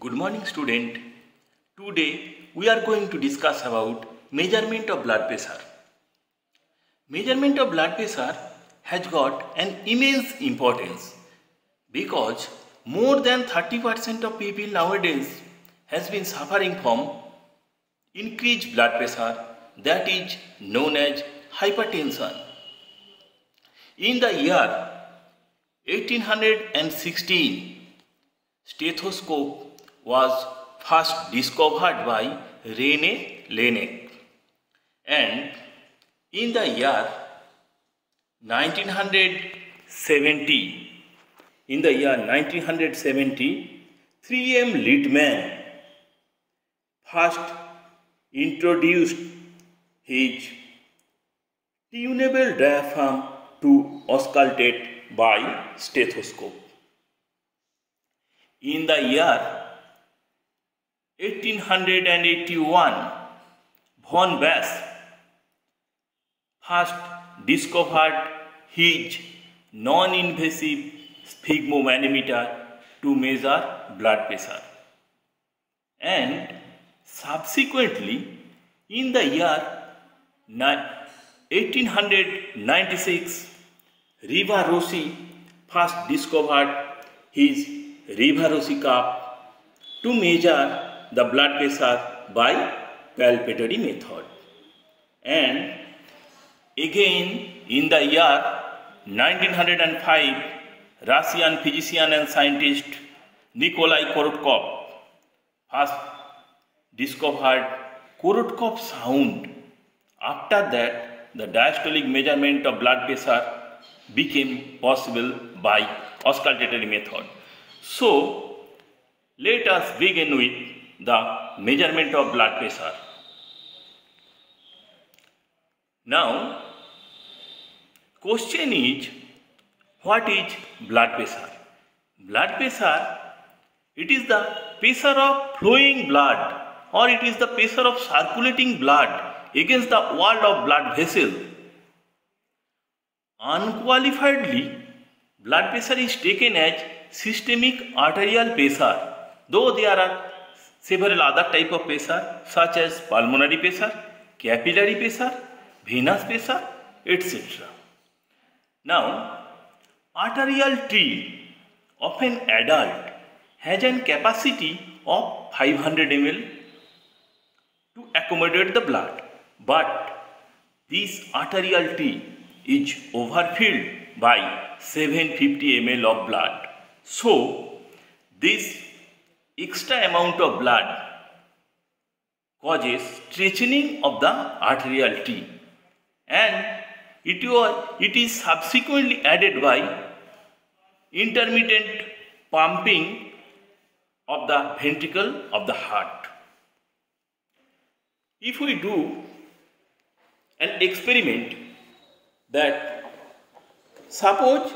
Good morning student. Today we are going to discuss about measurement of blood pressure. Measurement of blood pressure has got an immense importance because more than 30% of people nowadays has been suffering from increased blood pressure, that is known as hypertension. In the year 1816, stethoscope was first discovered by Rene Laennec, and in the year 1970, 3M Littmann first introduced his tunable diaphragm to auscultate by stethoscope. In the year 1881, von Bass first discovered his non-invasive sphygmomanometer to measure blood pressure. And subsequently, in the year 1896, Riva-Rossi first discovered his Riva-Rossi cuff to measure the blood pressure by palpatory method. And again in the year 1905, Russian physician and scientist Nikolai Korotkov first discovered Korotkov sound. After that, the diastolic measurement of blood pressure became possible by auscultatory method. So, let us begin with the measurement of blood pressure. Now, question is, what is blood pressure? Blood pressure, it is the pressure of flowing blood, or it is the pressure of circulating blood against the wall of blood vessel. Unqualifiedly, blood pressure is taken as systemic arterial pressure, though there are several other types of pressure such as pulmonary pressure, capillary pressure, venous pressure, etc. Now, arterial tree of an adult has a capacity of 500 ml to accommodate the blood, but this arterial tree is overfilled by 750 ml of blood. So, this extra amount of blood causes stretching of the arterial tree, and it is subsequently added by intermittent pumping of the ventricle of the heart. If we do an experiment that suppose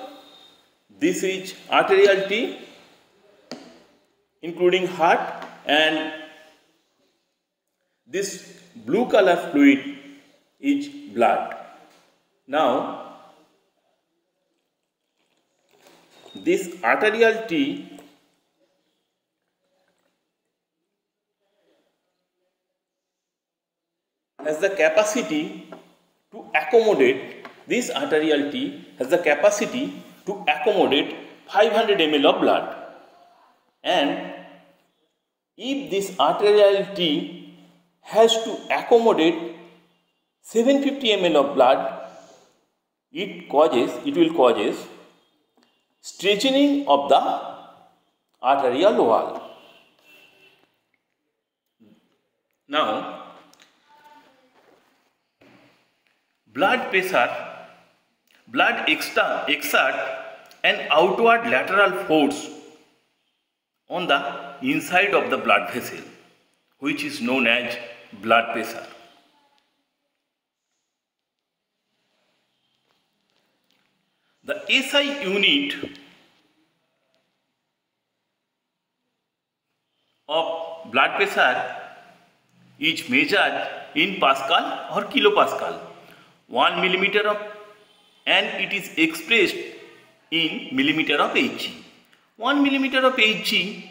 this is arterial tree including heart, and this blue color fluid is blood. Now, this arterial tree has the capacity to accommodate, 500 ml of blood. And if this arterial tree has to accommodate 750 ml of blood, it will cause stretching of the arterial wall. Now, blood exert an outward lateral force on the inside of the blood vessel, which is known as blood pressure. The SI unit of blood pressure is measured in Pascal or kilopascal. 1 millimeter of, and it is expressed in millimeter of Hg. 1 millimeter of Hg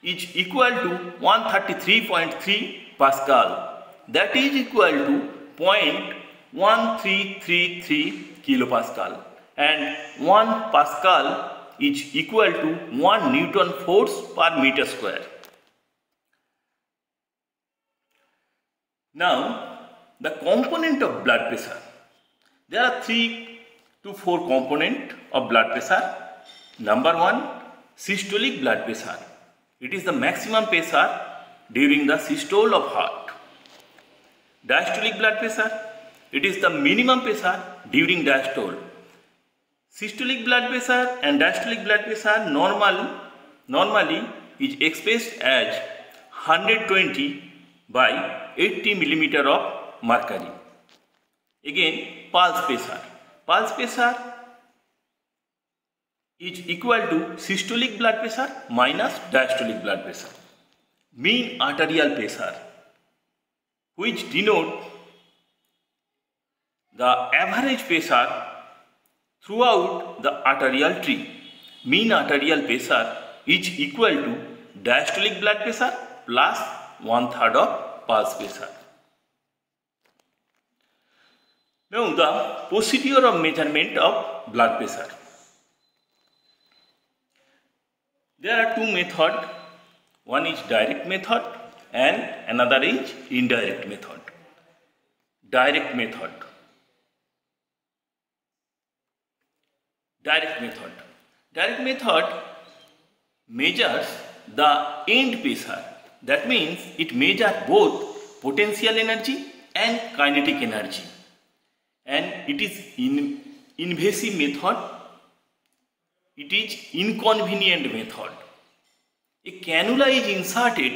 is equal to 133.3 Pascal. That is equal to 0.1333 kilopascal, and 1 Pascal is equal to 1 Newton force per meter square. Now, the component of blood pressure. There are 3 to 4 components of blood pressure. Number 1, systolic blood pressure. It is the maximum pressure during the systole of heart. Diastolic blood pressure. It is the minimum pressure during diastole. Systolic blood pressure and diastolic blood pressure normally is expressed as 120 by 80 millimeter of mercury. Again, pulse pressure. Pulse pressure is equal to systolic blood pressure minus diastolic blood pressure. Mean arterial pressure, which denote the average pressure throughout the arterial tree. Mean arterial pressure is equal to diastolic blood pressure plus 1/3 of pulse pressure. Now, the procedure of measurement of blood pressure. There are 2 methods. One is direct method and another is indirect method. Direct method. Direct method. Direct method measures the end pressure. That means it measures both potential energy and kinetic energy. And it is invasive method. It is inconvenient method. A cannula is inserted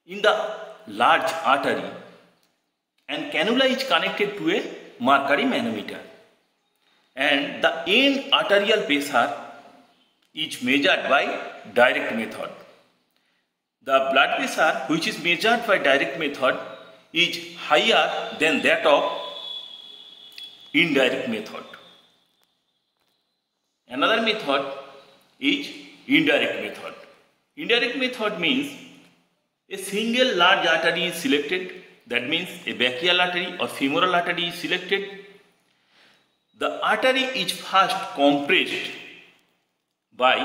in the large artery and cannula is connected to a mercury manometer, and the end arterial pressure is measured by direct method. The blood pressure which is measured by direct method is higher than that of indirect method. Another method is indirect method. Indirect method means a single large artery is selected. That means a brachial artery or femoral artery is selected. The artery is first compressed by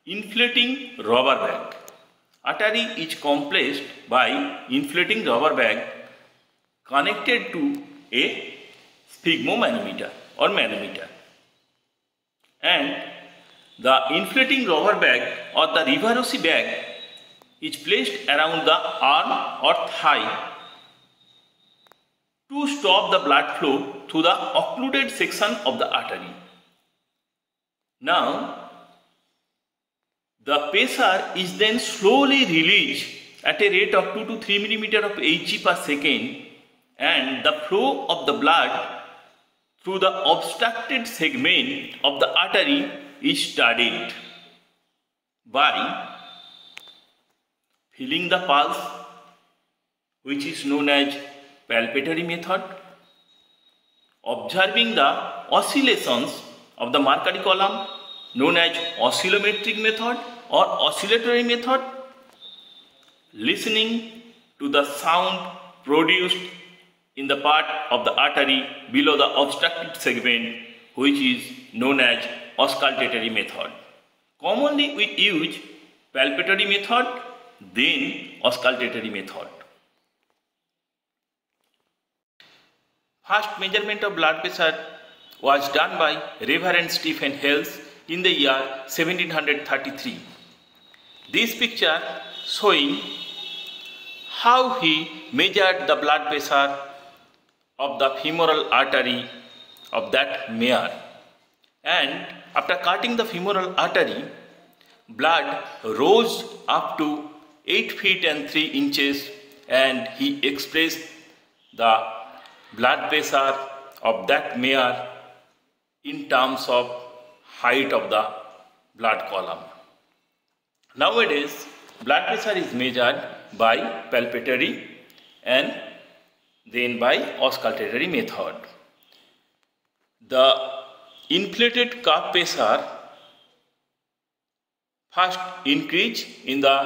inflating rubber bag. Artery is compressed by inflating rubber bag connected to a sphygmomanometer or manometer, and the inflating rubber bag or the Rivarossi bag is placed around the arm or thigh to stop the blood flow through the occluded section of the artery. Now, the pressure is then slowly released at a rate of 2 to 3 millimeter of Hg per second, and the flow of the blood through the obstructed segment of the artery is studied by feeling the pulse, which is known as palpatory method, observing the oscillations of the mercury column, known as oscillometric method or oscillatory method, listening to the sound produced in the part of the artery below the obstructed segment, which is known as auscultatory method. Commonly we use palpatory method, then auscultatory method. First measurement of blood pressure was done by Reverend Stephen Hales in the year 1733. This picture showing how he measured the blood pressure of the femoral artery of that mare, and after cutting the femoral artery, blood rose up to 8 feet and 3 inches, and he expressed the blood pressure of that mare in terms of height of the blood column. Nowadays, blood pressure is measured by palpatory and then by auscultatory method. The inflated cuff pressure First, increase in the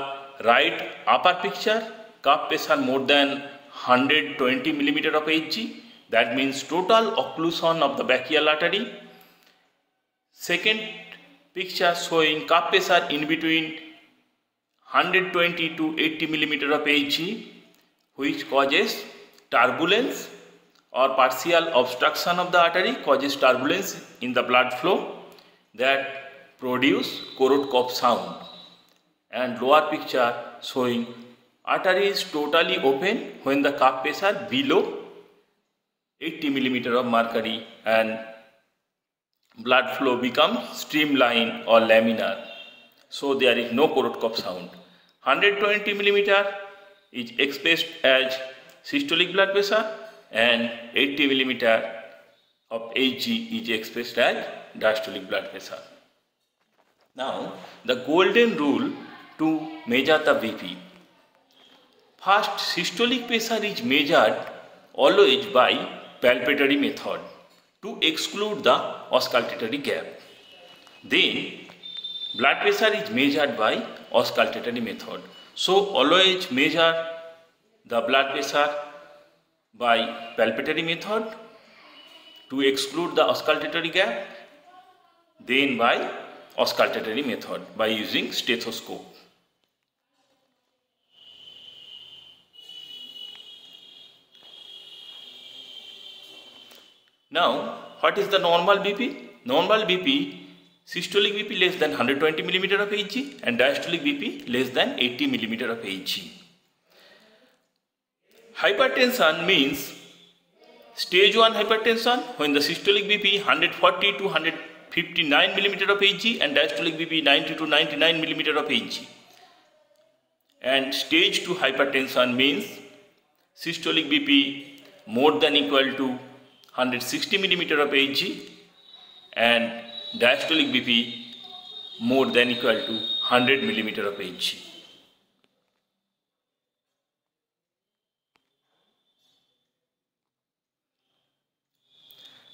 right upper picture, cuff pressure more than 120 mm of Hg. That means total occlusion of the brachial artery. Second picture showing cuff pressure in between 120 to 80 mm of Hg, which causes turbulence or partial obstruction of the artery, causes turbulence in the blood flow that produce Korotkoff sound. And lower picture showing artery is totally open when the cuff pressure below 80 mm of mercury and blood flow becomes streamline or laminar. So there is no Korotkoff sound. 120 mm is expressed as systolic blood pressure and 80 mm of Hg is expressed as diastolic blood pressure. Now, the golden rule to measure the BP. First, systolic pressure is measured always by palpatory method to exclude the auscultatory gap. Then, blood pressure is measured by auscultatory method. So, always measure the blood pressure by palpatory method to exclude the auscultatory gap, then by auscultatory method by using stethoscope. Now, what is the normal BP? Normal BP, systolic BP less than 120 mm of Hg and diastolic BP less than 80 mm of Hg. Hypertension means stage 1 hypertension when the systolic BP 140 to 159 mm of Hg and diastolic BP 90 to 99 mm of Hg. And stage 2 hypertension means systolic BP more than equal to 160 mm of Hg and diastolic BP more than equal to 100 mm of Hg.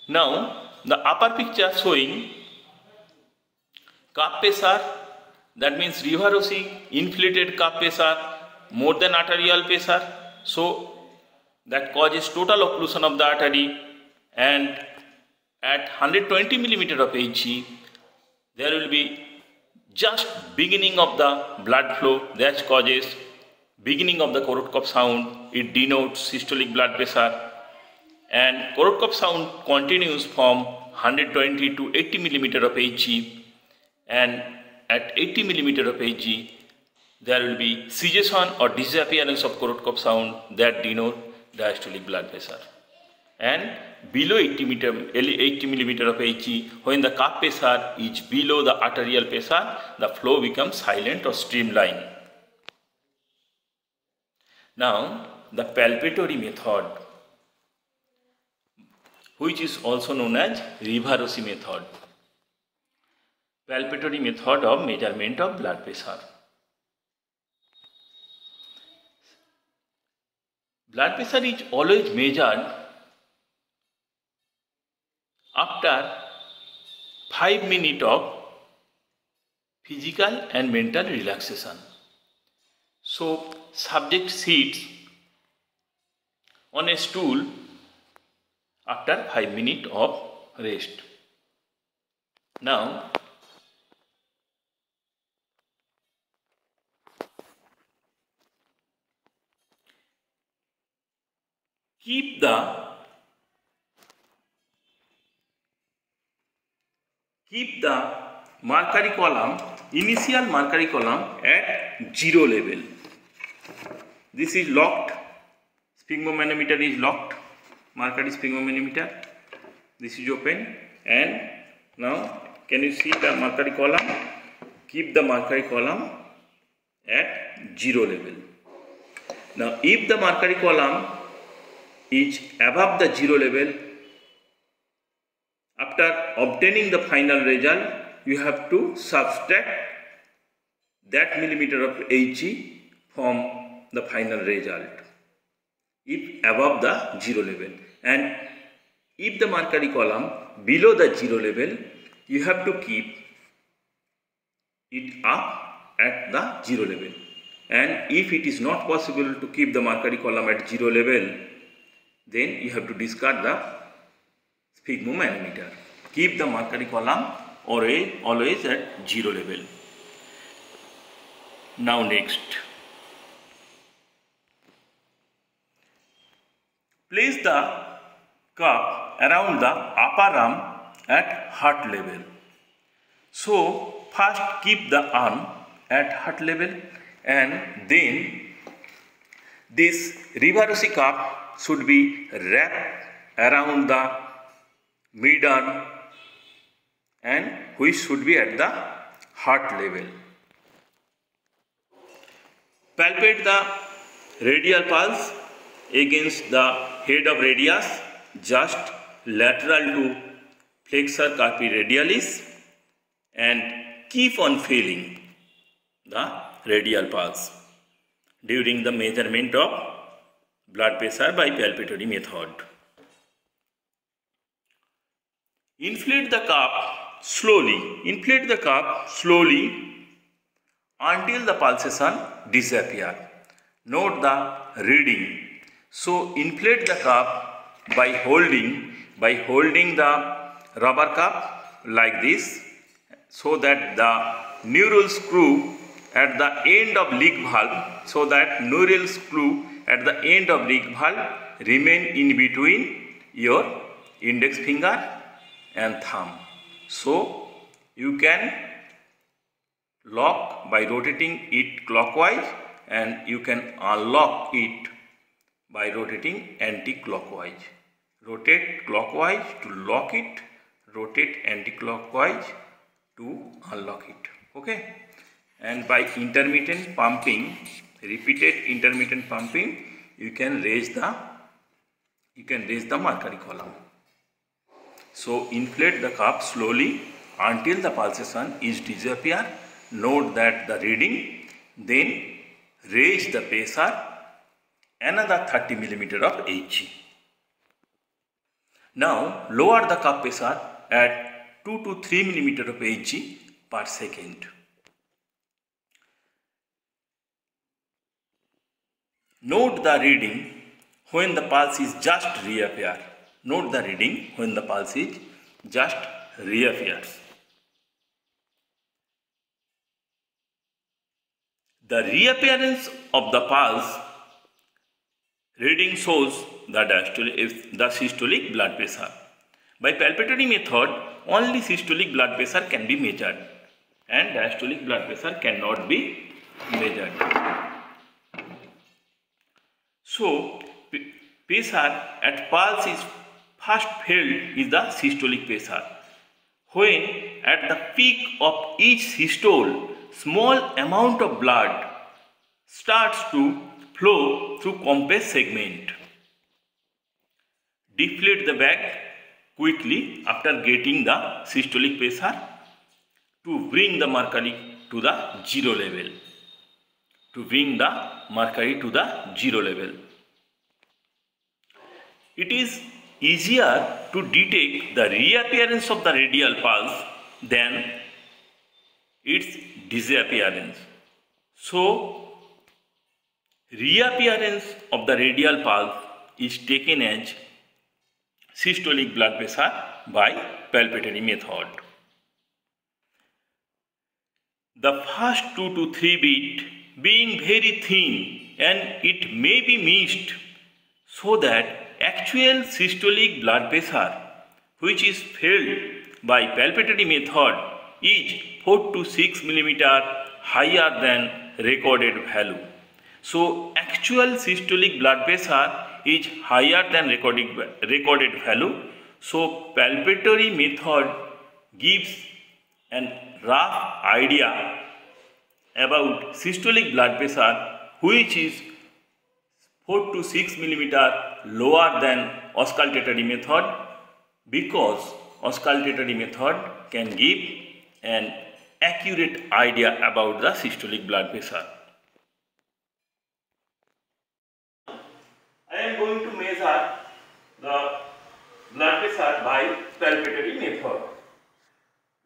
Now, the upper picture showing cuff pressure, that means reversing inflated cuff pressure more than arterial pressure, so that causes total occlusion of the artery, and at 120 mm of Hg there will be just beginning of the blood flow that causes beginning of the Korotkoff sound. It denotes systolic blood pressure, and Korotkoff sound continues from 120 to 80 mm of Hg, and at 80 mm of Hg there will be cessation or disappearance of Korotkoff sound that denote diastolic blood pressure. And below 80 mm of Hg, when the cuff pressure is below the arterial pressure, the flow becomes silent or streamline. Now, the palpatory method, which is also known as Riva-Rossi method. Palpatory method of measurement of blood pressure. Blood pressure is always measured after 5 minutes of physical and mental relaxation. So, subject sits on a stool after 5 minutes of rest. Now, keep the mercury column, initial mercury column at 0 level. This is locked, sphygmomanometer is locked, mercury sphygmomanometer. This is open, and now can you see the mercury column? Keep the mercury column at 0 level. Now, if the mercury column is above the 0 level, after obtaining the final result, you have to subtract that millimeter of Hg from the final result, if above the 0 level. And if the mercury column below the 0 level, you have to keep it up at the zero level. And if it is not possible to keep the mercury column at zero level, then you have to discard the sphygmomanometer. Keep the mercury column always at zero level. Now next, place the cup around the upper arm at heart level. So first keep the arm at heart level, and then this Riva-Rossi cup should be wrapped around the mid-arm and which should be at the heart level. Palpate the radial pulse against the head of radius just lateral to flexor carpi radialis, and keep on feeling the radial pulse during the measurement of blood pressure by palpatory method. Inflate the cup slowly until the pulsation disappear. Note the reading. So inflate the cup by holding the rubber cup like this, so that the neural screw at the end of leak valve, remain in between your index finger and thumb. So you can lock by rotating it clockwise, and you can unlock it by rotating anti-clockwise. Rotate clockwise to lock it, rotate anti-clockwise to unlock it. Okay? And by intermittent pumping, repeated intermittent pumping, you can raise the mercury column. So inflate the cup slowly until the pulsation is disappear. Note that the reading, then raise the pressure another 30 mm of Hg. Now lower the cup pressure at 2 to 3 mm of Hg per second. Note the reading when the pulse is just reappear. Note the reading when the pulse is just reappears. The reappearance of the pulse reading shows the systolic blood pressure. By palpatory method, only systolic blood pressure can be measured and diastolic blood pressure cannot be measured. So, pressure at pulse is first felt is the systolic pressure. When at the peak of each systole, small amount of blood starts to flow through compressed segment. Deflate the bag quickly after getting the systolic pressure to bring the mercury to the zero level. It is easier to detect the reappearance of the radial pulse than its disappearance. So, reappearance of the radial pulse is taken as systolic blood pressure by palpatory method. The first 2 to 3 beats being very thin and it may be missed, so that actual systolic blood pressure which is felt by palpatory method is 4 to 6 mm higher than recorded value. So actual systolic blood pressure is higher than recorded value. So palpatory method gives an rough idea about systolic blood pressure which is 4 to 6 mm lower than auscultatory method, because auscultatory method can give an accurate idea about the systolic blood pressure. I am going to measure the blood pressure by palpatory method.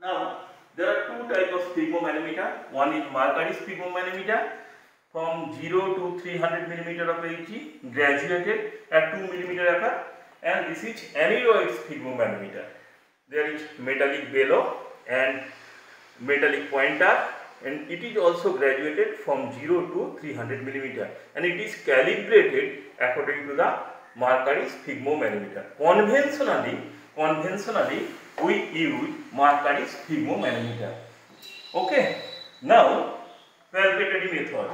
Now There are two types of sphygmomanometer. One is Mercalli sphygmomanometer from 0 to 300 mm of Hg, graduated at 2 mm FR, and this is aneroid sphygmomanometer. There is metallic bellow and metallic pointer, and it is also graduated from 0 to 300 mm, and it is calibrated according to the Mercalli sphygmomanometer. Conventionally we use Mercalli sphygmomanometer. Okay, now palpatory method.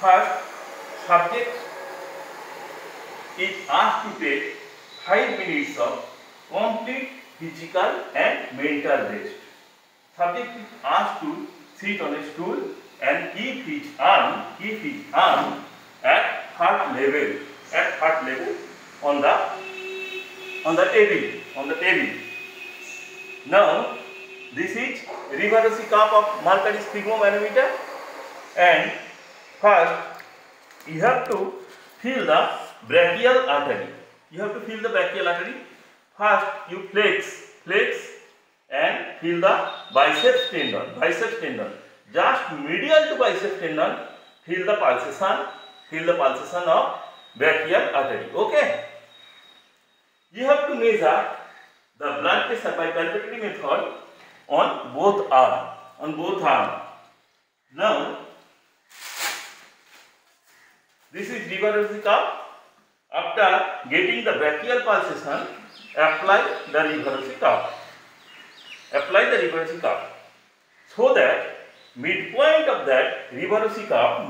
First, subject is asked to take 5 minutes of complete physical and mental rest. Subject is asked to sit on a stool and keep his arm at heart level on the table. Now this is reverse cup of Mercalli sphygmomanometer, and first you have to feel the brachial artery. First you flex and feel the biceps tendon. Just medial to biceps tendon, feel the pulsation of brachial artery. Okay. You have to measure the blood pressure by palpatory method on both arms. Now this is reverse cup. After getting the brachial pulsation, apply the reverse cup. So that midpoint of the reverse cup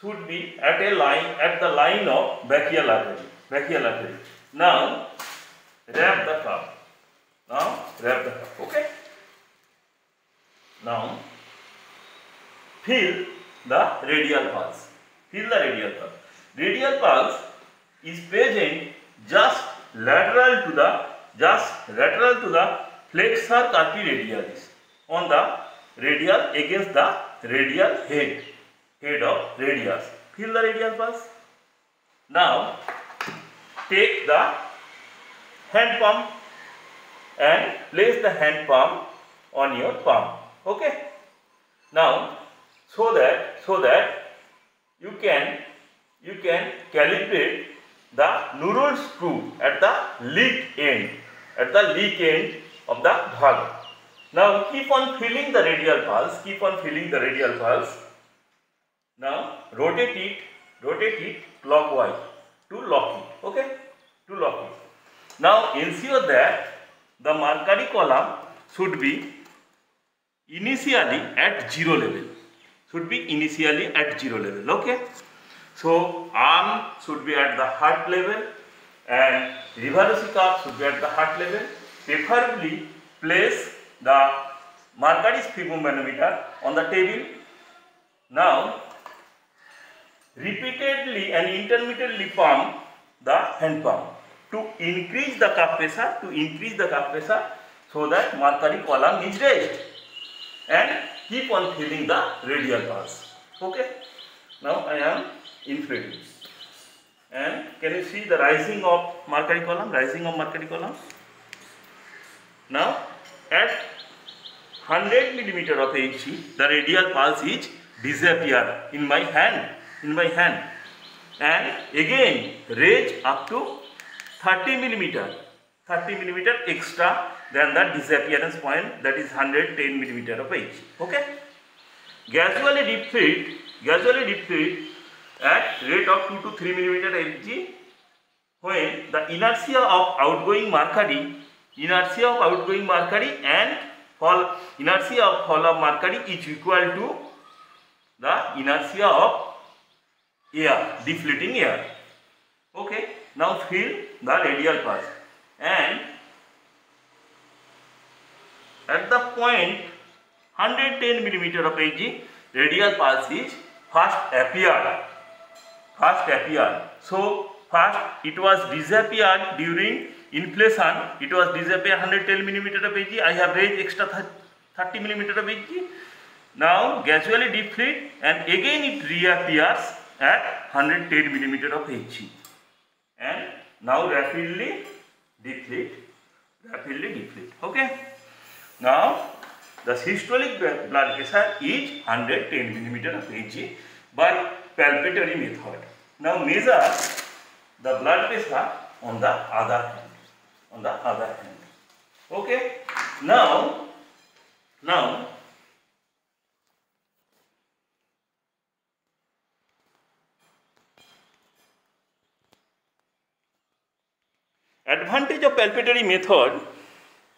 should be at the line of brachial artery. Now wrap the cup. Okay. Now feel the radial pulse. Radial pulse is present just lateral to the flexor carpi radialis on the radial against the radial head of radius. Feel the radial pulse. Now take the hand palm and place the hand palm on your palm. Okay. Now so that you can calibrate the neural screw at the leak end of the valve. Now keep on feeling the radial pulse. Now rotate it clockwise to lock it. Okay, to lock it. Now ensure that the Mercalli column should be initially at zero level. Okay. So arm should be at the heart level and reverse cup should be at the heart level. Preferably place the Mercalli sphygmomanometer on the table. Now repeatedly and intermittently pump the hand palm to increase the cup pressure, so that Mercalli column is raised, and keep on feeling the radial pulse. Okay. Now I am inflating, and can you see the rising of Mercalli column? Now at 100 mm of Hg, the radial pulse is disappear in my hand, and again raise up to 30 mm extra than the disappearance point, that is 110 mm of Hg. Okay. Gradually deplete at rate of 2 to 3 mm Hg when the inertia of outgoing Mercalli and inertia of fall of Mercalli is equal to the inertia of air, deflating air. Okay. Now feel the radial pulse, and at the point 110 mm of Hg, radial pulse is first appeared. So first it was disappeared during inflation. It was disappeared 110 mm of Hg. I have raised extra 30 mm of Hg. Now gradually deplete, and again it reappears at 110 mm of Hg, and now rapidly deplete. Okay. Now, the systolic blood pressure is 110 mm of Hg by palpatory method. Now, measure the blood pressure on the other hand. On the other hand. Okay. Now, advantage of palpatory method.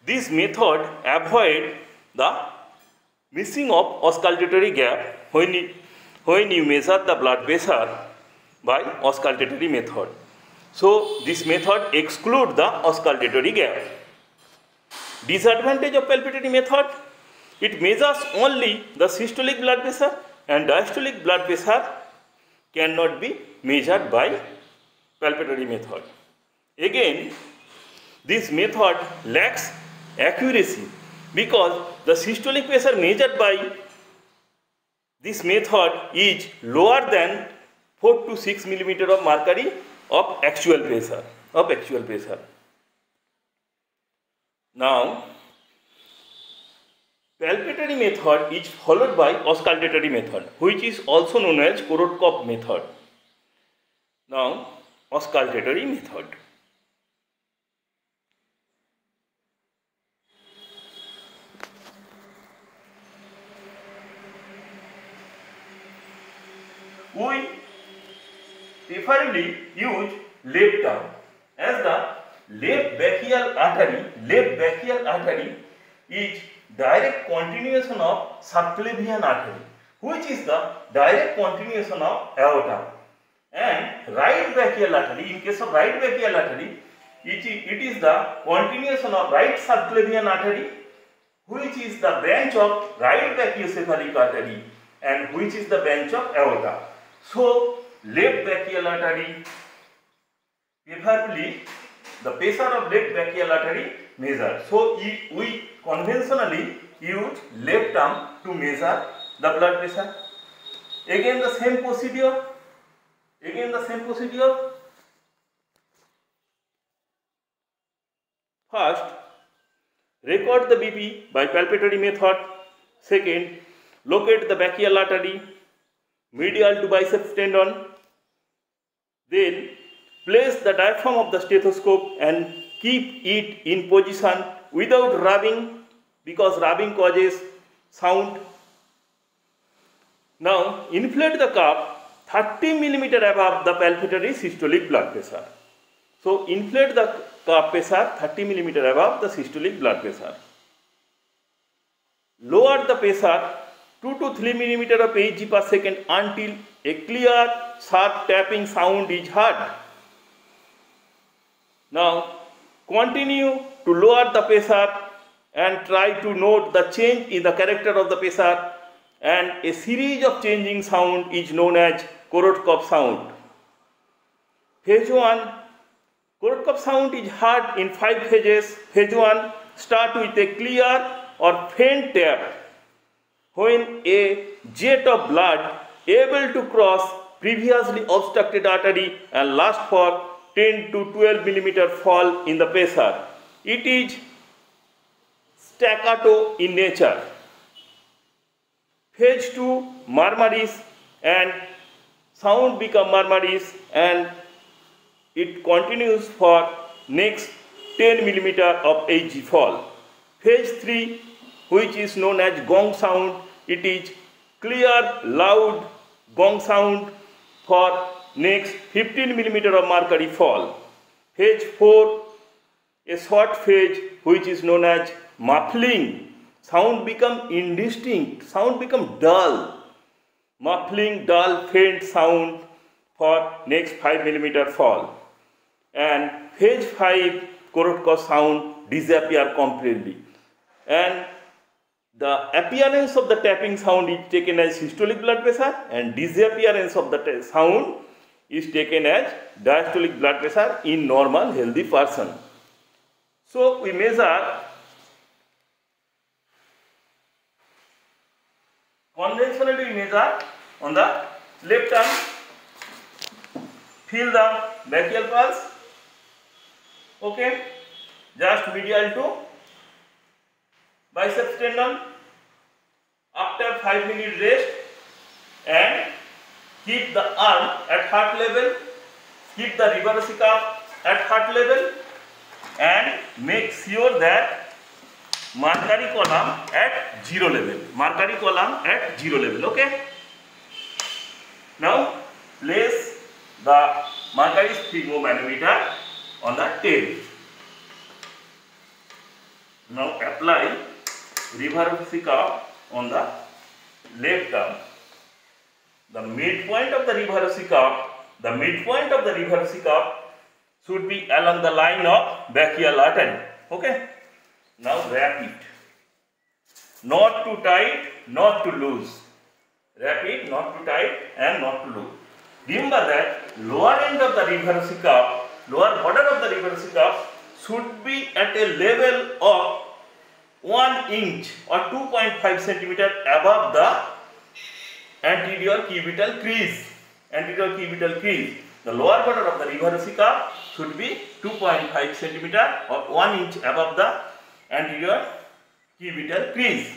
This method avoid the missing of auscultatory gap when you measure the blood pressure by auscultatory method. So this method exclude the auscultatory gap. Disadvantage of palpatory method, it measures only the systolic blood pressure and diastolic blood pressure cannot be measured by palpatory method. Again, this method lacks accuracy because the systolic pressure measured by this method is lower than 4 to 6 mm of mercury of actual pressure. Now, palpatory method is followed by auscultatory method, which is also known as Korotkov method. Now, auscultatory method. We preferably use left arm, as the left brachial artery is direct continuation of subclavian artery, which is the direct continuation of aorta, and right brachial artery, in case of right brachial artery, it is the continuation of right subclavian artery, which is the branch of right brachiocephalic artery and which is the branch of aorta. So, left brachial artery, preferably the pressure of left brachial artery measured. So, we conventionally use left arm to measure the blood pressure. Again the same procedure. First, record the BP by palpatory method. Second, locate the brachial artery medial to biceps tendon. Then, place the diaphragm of the stethoscope and keep it in position without rubbing, because rubbing causes sound. Now, inflate the cup 30 mm above the palpatory systolic blood pressure. So, inflate the cup pressure 30 mm above the systolic blood pressure. Lower the pressure 2 to 3 mm of Hg per second until a clear, sharp tapping sound is heard. Now, continue to lower the pressure and try to note the change in the character of the pressure, and a series of changing sound is known as Korotkov sound. Phase 1, Korotkov sound is heard in 5 phases. Phase 1 start with a clear or faint tap when a jet of blood able to cross previously obstructed artery and last for 10 to 12 mm fall in the pressure. It is staccato in nature. Phase 2, murmurous, and sound become murmurous and it continues for next 10 mm of Hg fall. Phase 3, which is known as gong sound, it is clear, loud gong sound for next 15 mm of mercury fall. Phase 4, a short phase which is known as muffling. Sound become indistinct, sound become dull. Muffling, dull, faint sound for next 5 mm fall. And phase 5, Korotkov sound disappear completely. And the appearance of the tapping sound is taken as systolic blood pressure and disappearance of the sound is taken as diastolic blood pressure in normal healthy person. So we measure conventionally we measure on the left arm, feel the brachial pulse, okay, just medial to biceps tendon after 5 minutes rest, and keep the arm at heart level, keep the reverse cuff at heart level, and make sure that Mercury column at 0 level. Mercury column at 0 level. Okay. Now place the mercury sphygmomanometer on the tail. Now apply reverse cuff on the left arm. The midpoint of the reverse cuff should be along the line of brachial artery. Okay. Now wrap it. Not too tight, not too loose. Wrap it, not too tight and not too loose. Remember that lower end of the reverse cuff, lower border of the reverse cuff should be at a level of 1 inch or 2.5 centimeter above the anterior cubital crease. The lower border of the reverse cuff should be 2.5 centimeter or 1 inch above the anterior cubital crease.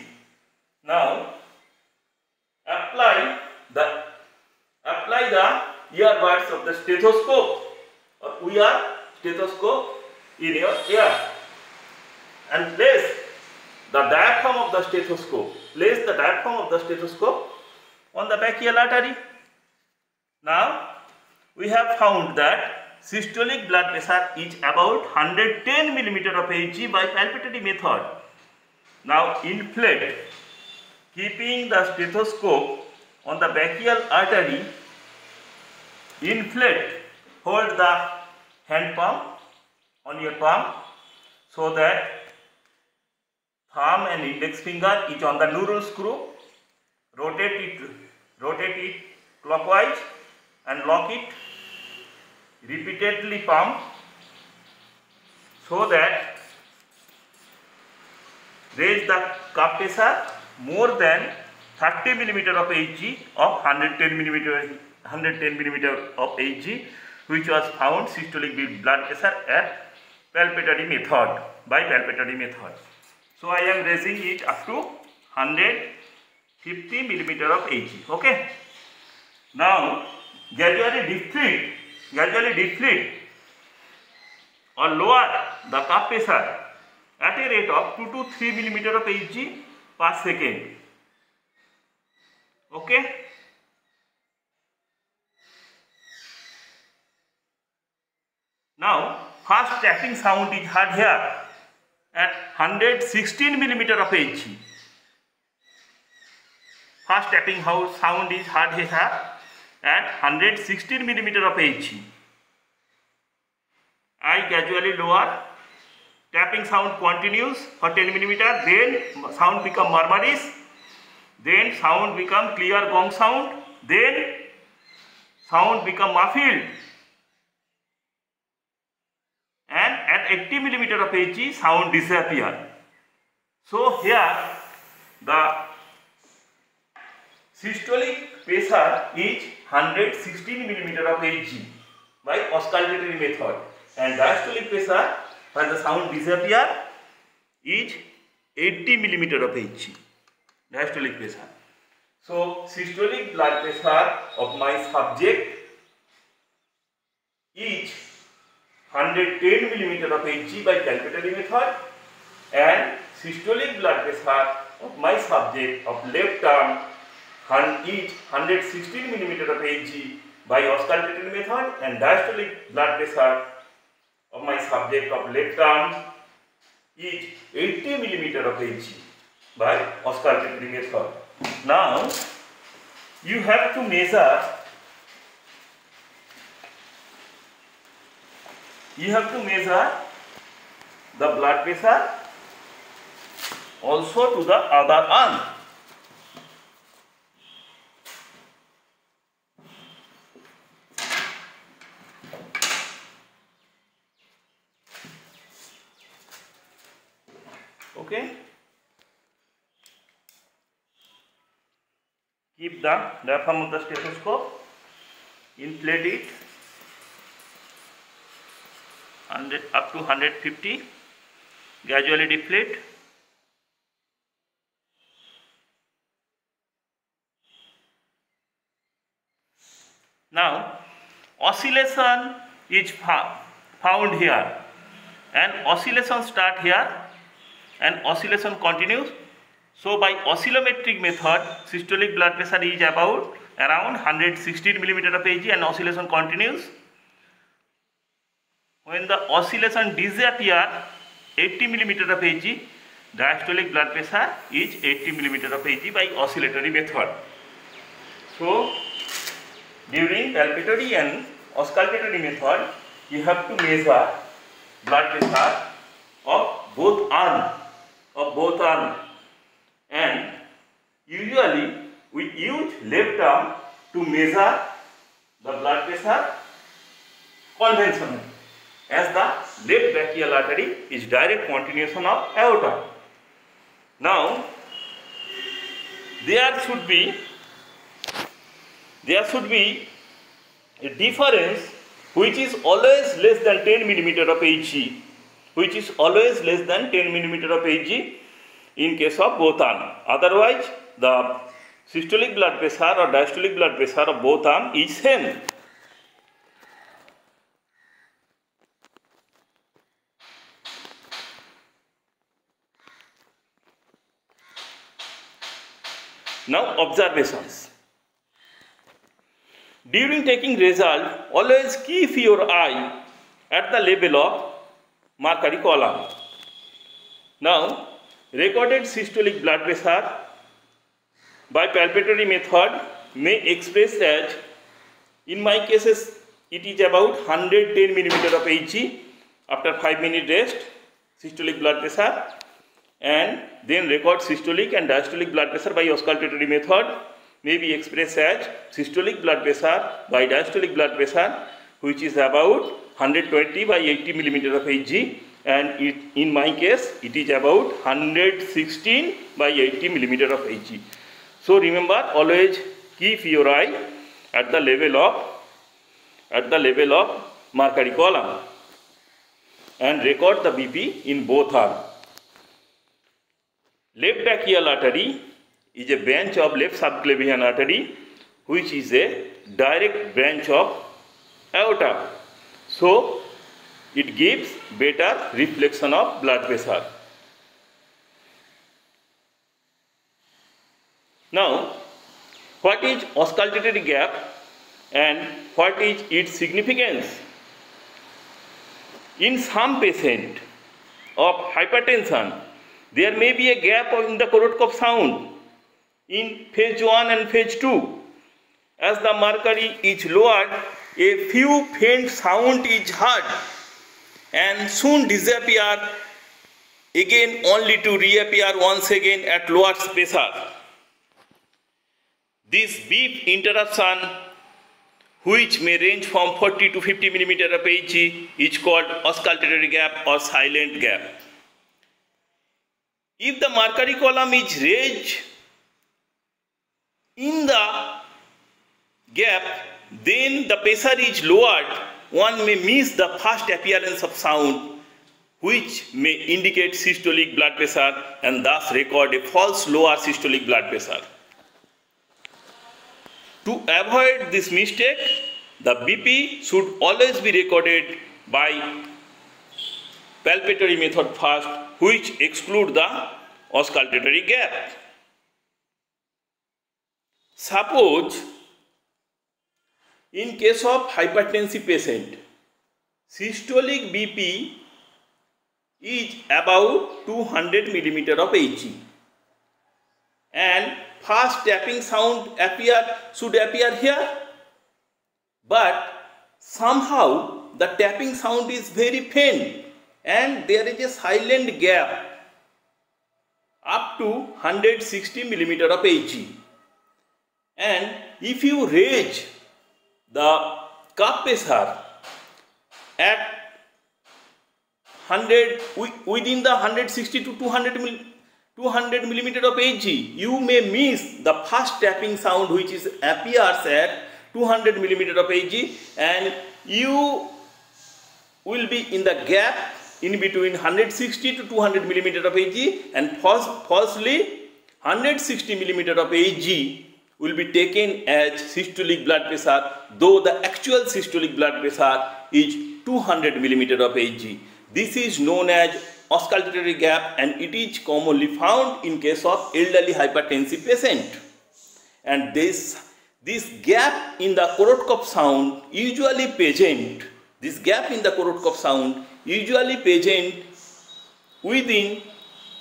Now apply the earbuds of the stethoscope or VR stethoscope in your ear and place the diaphragm of the stethoscope. On the brachial artery. Now we have found that systolic blood pressure is about 110 mm of Hg by palpatory method. Now inflate, keeping the stethoscope on the brachial artery. Inflate, hold the hand palm on your palm so that thumb and index finger is on the neural screw. Rotate it clockwise and lock it. Repeatedly pump so that raise the cuff pressure more than 30 mm of Hg of 110 mm of Hg, which was found systolic blood pressure at palpatory method, by palpatory method. So I am raising it up to 150 mm of Hg. Okay. Now gradually deflate or lower the cuff pressure at a rate of 2 to 3 mm of Hg per second. Okay. Now first tapping sound is heard here at 116 mm of Hg. First tapping sound is heard here at 116 mm of Hg. I gradually lower. Tapping sound continues for 10 mm. Then sound become murmurous. Then sound become clear gong sound. Then sound become muffled. And at 80 mm of Hg, sound disappear. So here the systolic pressure is 116 mm of Hg by auscultatory method, and diastolic pressure, when the sound disappear, is 80 mm of Hg. Diastolic pressure. So systolic blood pressure of my subject is 110 mm of Hg by palpatory method, and systolic blood pressure of my subject of left arm is 116 mm of Hg by auscultatory method, and diastolic blood pressure of my subject of left arm is 80 mm of Hg by auscultatory method. Now you have to measure the blood pressure also to the other arm. Okay. Keep the diaphragm of the stethoscope, inflate it up to 150, gradually deflate, Now, oscillation is found here, and oscillation start here and oscillation continues. So by oscillometric method, systolic blood pressure is about around 116 mm of Hg and oscillation continues. When the oscillation disappear 80 mm of Hg, diastolic blood pressure is 80 mm of Hg by oscillatory method. So during palpatory and auscultatory method, you have to measure blood pressure of both arm, and usually we use left arm to measure the blood pressure conventionally, as the left brachial artery is direct continuation of aorta. Now there should be a difference which is always less than 10 mm of Hg, of Hg in case of both arms. Otherwise, the systolic blood pressure or diastolic blood pressure of both arms is same. Now observations. During taking result, always keep your eye at the level of Mercalli column. Now, recorded systolic blood pressure by palpatory method may express as, in my cases, it is about 110 mm of Hg after 5 minute rest, systolic blood pressure, and then record systolic and diastolic blood pressure by auscultatory method may be expressed as systolic blood pressure by diastolic blood pressure, which is about 120 by 80 mm of Hg, and in my case it is about 116 by 80 mm of Hg. So remember, always keep your eye at the level of Mercalli column and record the BP in both arms. Left brachial artery is a branch of left subclavian artery, which is a direct branch of aorta. So it gives better reflection of blood pressure. Now, what is auscultatory gap and what is its significance? In some patient of hypertension, there may be a gap in the Korotkov sound in phase 1 and phase 2. As the mercury is lowered, a few faint sound is heard and soon disappear again, only to reappear once again at lower pressure. This brief interruption, which may range from 40 to 50 mm of Hg, is called auscultatory gap or silent gap. If the Mercalli column is raised in the gap, then the pressure is lowered, one may miss the first appearance of sound, which may indicate systolic blood pressure and thus record a false lower systolic blood pressure. To avoid this mistake, the BP should always be recorded by palpatory method first, which exclude the auscultatory gap. Suppose in case of hypertensive patient, systolic BP is about 200 mm of Hg and fast tapping sound should appear here, but somehow the tapping sound is very faint and there is a silent gap up to 160 mm of Hg. And if you raise the cuff pressure at 100 within the 160 to 200 mm of Hg, you may miss the first tapping sound which appears at 200 mm of Hg, and you will be in the gap in between 160 to 200 mm of Hg, and falsely 160 mm of Hg will be taken as systolic blood pressure, though the actual systolic blood pressure is 200 mm of Hg. This is known as auscultatory gap, and it is commonly found in case of elderly hypertensive patient. And this gap in the Korotkoff sound usually present. This gap in the Korotkoff sound usually present within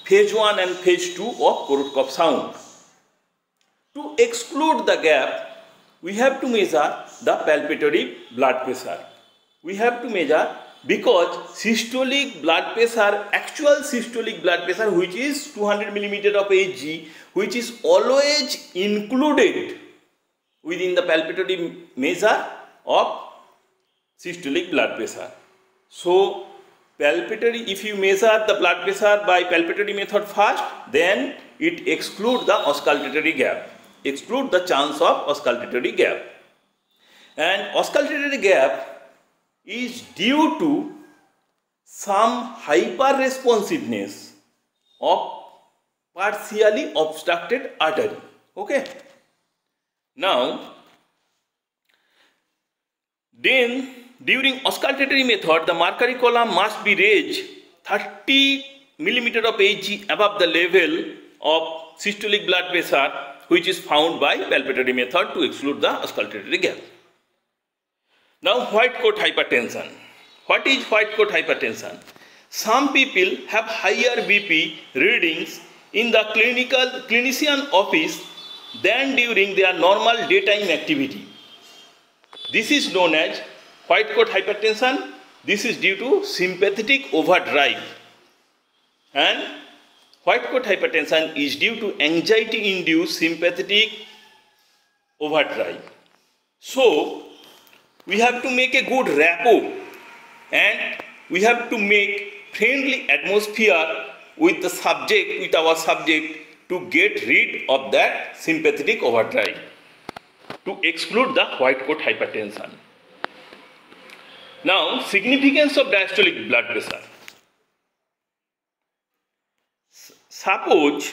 phase 1 and phase 2 of Korotkoff sound. To exclude the gap, we have to measure the palpatory blood pressure. We have to measure, because systolic blood pressure, actual systolic blood pressure, which is 200 mm of Hg, which is always included within the palpatory measure of systolic blood pressure. So palpatory, if you measure the blood pressure by palpatory method first, then it excludes the auscultatory gap, exclude the chance of auscultatory gap. And auscultatory gap is due to some hyperresponsiveness of partially obstructed artery. Okay. Now, then during auscultatory method, the mercury column must be raised 30 mm of Hg above the level of systolic blood pressure, which is found by palpatory method, to exclude the auscultatory gap. Now, white coat hypertension. What is white coat hypertension? Some people have higher BP readings in the clinician office than during their normal daytime activity. This is known as white coat hypertension. This is due to sympathetic overdrive. And white coat hypertension is due to anxiety-induced sympathetic overdrive. So, we have to make a good rapport, and we have to make friendly atmosphere with the subject, with our subject, to get rid of that sympathetic overdrive, to exclude the white coat hypertension. Now, significance of diastolic blood pressure. Suppose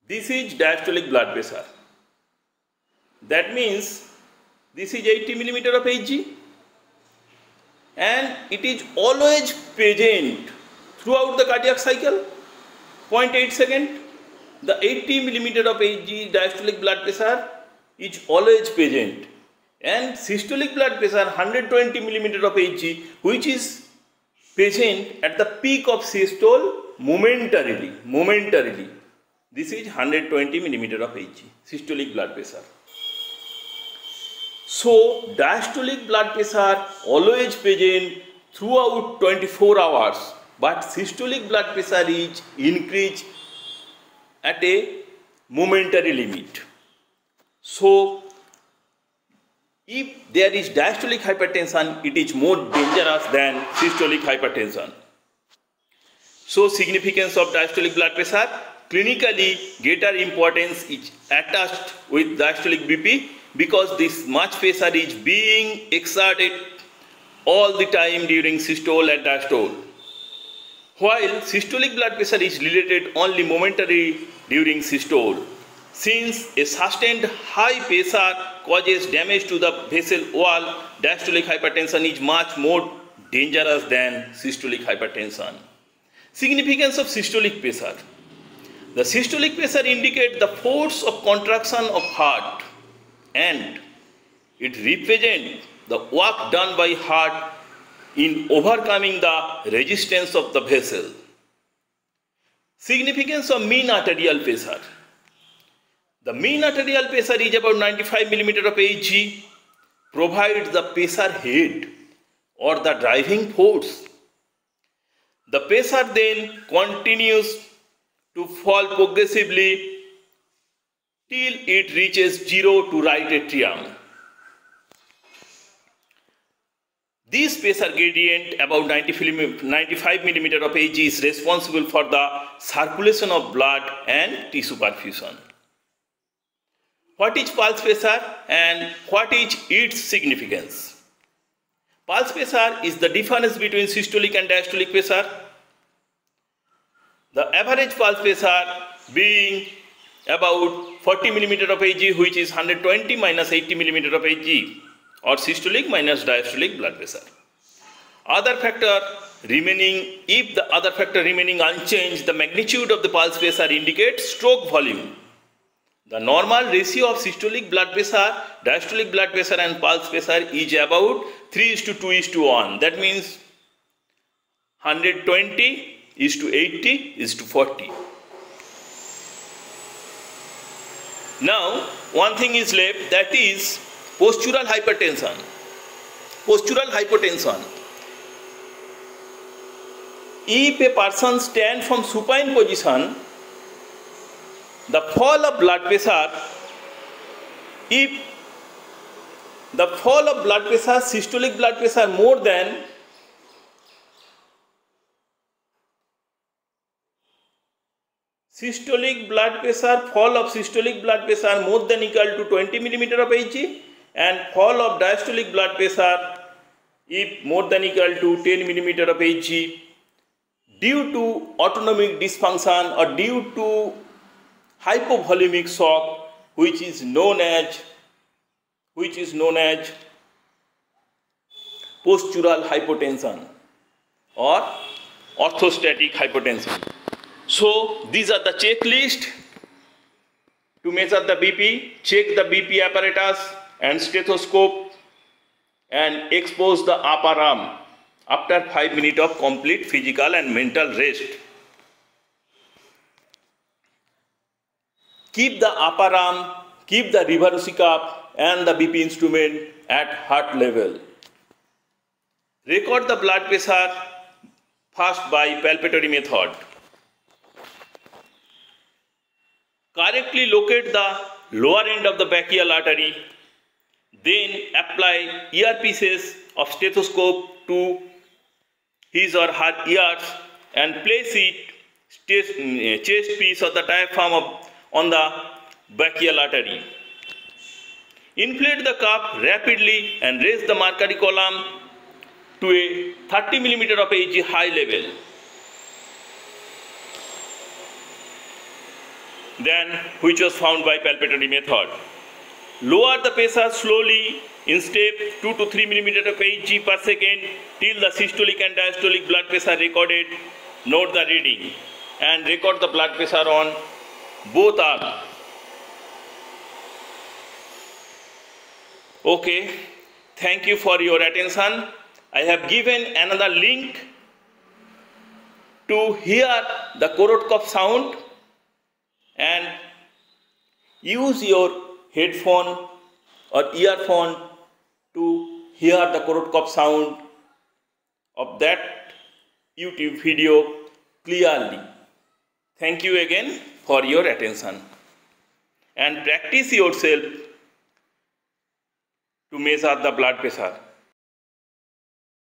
this is diastolic blood pressure. That means this is 80 mm of Hg, and it is always present throughout the cardiac cycle, 0.8 second. The 80 mm of Hg diastolic blood pressure is always present, and systolic blood pressure 120 mm of Hg, which is present at the peak of systole momentarily. This is 120 mm of Hg, systolic blood pressure. So, diastolic blood pressure always present throughout 24 hours, but systolic blood pressure is increased at a momentary limit. So, if there is diastolic hypertension, it is more dangerous than systolic hypertension. So, significance of diastolic blood pressure. Clinically, greater importance is attached with diastolic BP, because this much pressure is being exerted all the time during systole and diastole, while systolic blood pressure is related only momentarily during systole. Since a sustained high pressure causes damage to the vessel wall, diastolic hypertension is much more dangerous than systolic hypertension. Significance of systolic pressure. The systolic pressure indicates the force of contraction of heart, and it represents the work done by heart in overcoming the resistance of the vessel. Significance of mean arterial pressure. The mean arterial pressure is about 95 mm of Hg, provides the pressure head or the driving force. The pressure then continues to fall progressively till it reaches 0 to right atrium. This pressure gradient about 95 mm of Hg is responsible for the circulation of blood and tissue perfusion. What is pulse pressure and what is its significance? Pulse pressure is the difference between systolic and diastolic pressure. The average pulse pressure being about 40 millimeter of Hg, which is 120 minus 80 millimeter of Hg, or systolic minus diastolic blood pressure. Other factor remaining, if the other factor remaining unchanged, the magnitude of the pulse pressure indicates stroke volume. The normal ratio of systolic blood pressure, diastolic blood pressure and pulse pressure is about 3:2:1. That means 120:80:40. Now, one thing is left, that is postural hypertension. Postural hypotension. If a person stands from supine position, the fall of blood pressure, if the fall of blood pressure, systolic blood pressure more than fall of systolic blood pressure more than equal to 20 millimeter of Hg, and fall of diastolic blood pressure if more than equal to 10 millimeter of Hg, due to autonomic dysfunction or due to hypovolemic shock, which is known as postural hypotension or orthostatic hypotension. So these are the checklist to measure the BP. Check the BP apparatus and stethoscope and expose the upper arm after 5 minutes of complete physical and mental rest. Keep the upper arm, keep the reverse cuff and the BP instrument at heart level. Record the blood pressure first by palpatory method. Correctly locate the lower end of the brachial artery. Then apply earpieces of stethoscope to his or her ears and place it chest piece of the diaphragm on the brachial artery. Inflate the cuff rapidly and raise the Mercalli column to a 30 millimeter of Hg high level. Then, which was found by palpatory method. Lower the pressure slowly in step 2 to 3 millimeter of Hg per second till the systolic and diastolic blood pressure recorded. Note the reading and record the blood pressure on both arms. Okay, thank you for your attention. I have given another link to hear the Korotkov sound and use your headphone or earphone to hear the Korotkov sound of that YouTube video clearly. Thank you again for your attention, and practice yourself to measure the blood pressure.